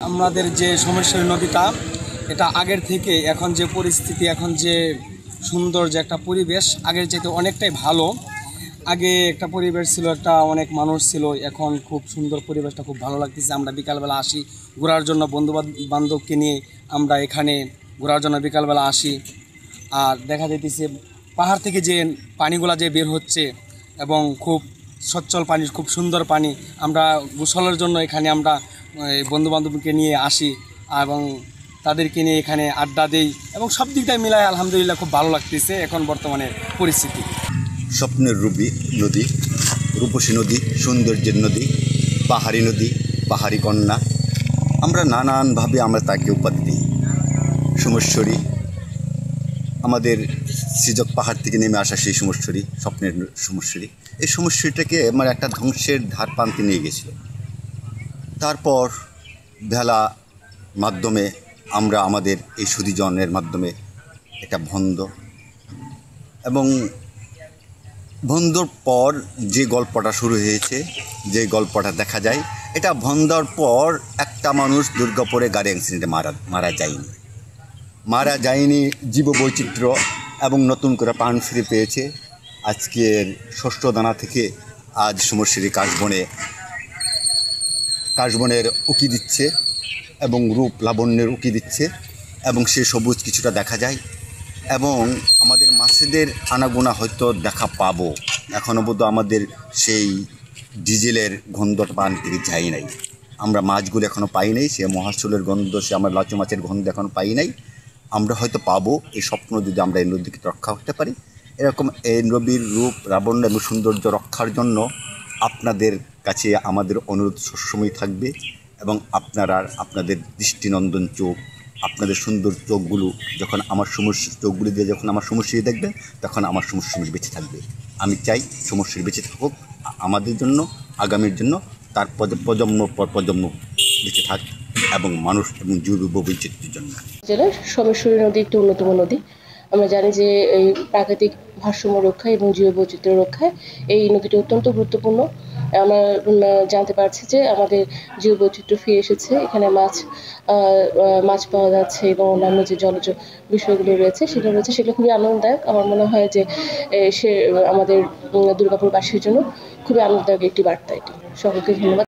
আমাদের যে সোমেশ্বরী নদীটা এটা আগের থেকে এখন যে পরিস্থিতি, এখন যে সুন্দর যে একটা পরিবেশ, আগের চাইতে অনেকটাই ভালো। আগে একটা পরিবেশ ছিল, একটা অনেক মানুষ ছিল, এখন খুব সুন্দর পরিবেশটা, খুব ভালো লাগতেছে। আমরা বিকালবেলা আসি ঘোরার জন্য, বন্ধু বান্ধবকে নিয়ে আমরা এখানে ঘোরার জন্য বিকালবেলা আসি। আর দেখা যাইতেছে পাহাড় থেকে যে পানিগুলা যে বের হচ্ছে এবং খুব সচ্ছল পানি, খুব সুন্দর পানি। আমরা গোসলের জন্য এখানে আমরা বন্ধুবান্ধবকে নিয়ে আসি এবং তাদেরকে নিয়ে এখানে আড্ডা দেই এবং সব দিকটাই মিলায় আলহামদুলিল্লাহ খুব ভালো লাগতেছে এখন বর্তমানে পরিস্থিতি। স্বপ্নের নদী, রূপসী নদী, সৌন্দর্যের নদী, পাহাড়ি কন্যা, আমরা নানানভাবে আমরা তাকে উপাধি দিই। সোমেশ্বরী আমাদের সৃজক পাহাড় থেকে নেমে আসা সেই সোমেশ্বরী, স্বপ্নের সোমেশ্বরী। এই সোমেশ্বরীটাকে আমার একটা ধ্বংসের ধার প্রান্তে নিয়ে গেছিল। তারপর ভেলা মাধ্যমে আমরা আমাদের এই সুধীজনের মাধ্যমে এটা এবং বন্ধর পর যে গল্পটা শুরু হয়েছে, যে গল্পটা দেখা যায়, এটা বন্ধর পর একটা মানুষ দুর্গাপুরে গাড়ি অ্যাক্সিডেন্টে মারা যায়নি। জীববৈচিত্র্য এবং নতুন করে প্রাণ ফিরে পেয়েছে। আজকের ষষ্ঠ দানা থেকে আজ সোমেশ্বরী কাশবনের উকি দিচ্ছে এবং রূপ লাবণ্যের উকি দিচ্ছে এবং সে সবুজ কিছুটা দেখা যায় এবং আমাদের মাছেদের আনাগোনা হয়তো দেখা পাবো। এখনও বোধ আমাদের সেই ডিজেলের গন্ধটা পান থেকে যাই নাই, আমরা মাছগুলো এখনও পাই নাই, সে মহাচলের গন্ধ, সে আমরা লাচু মাছের গন্ধ এখনও পাই নাই। আমরা হয়তো পাবো, এই স্বপ্ন যদি আমরা এই নদীকে রক্ষা করতে পারি। এরকম এই নদীর রূপ লাবণ্য এবং সৌন্দর্য রক্ষার জন্য আপনাদের কাছে আমাদের অনুরোধ সবসময় থাকবে এবং আপনাদের দৃষ্টিনন্দন চোখ, আপনাদের সুন্দর চোখগুলো যখন আমার চোখগুলি দিয়ে যখন আমার সমস্যা দেখবেন, তখন আমার সমস্যা বেঁচে থাকবে। আমি চাই সমস্যা বেঁচে থাকুক আমাদের জন্য, আগামীর জন্য, তার প্রজন্ম পর প্রজন্ম বেঁচে থাক এবং মানুষ এবং জৈব বৈচিত্র্যের জন্য। জেলার সোমেশ্বরী নদী একটি অন্যতম নদী। আমরা জানি যে এই প্রাকৃতিক ভারসাম্য রক্ষায় এবং জৈব বৈচিত্র্য রক্ষায় এই নদীটি অত্যন্ত গুরুত্বপূর্ণ। আমরা জানতে পারছি যে আমাদের জৈব বৈচিত্র্য ফিরে এসেছে, এখানে মাছ পাওয়া যাচ্ছে এবং অন্যান্য যে জলজ বিষয়গুলো রয়েছে সেগুলো খুবই আনন্দদায়ক। আমার মনে হয় যে সে আমাদের দুর্গাপুরবাসীর জন্য খুবই আনন্দদায়ক একটি বার্তা। এটি সকলকে ধন্যবাদ।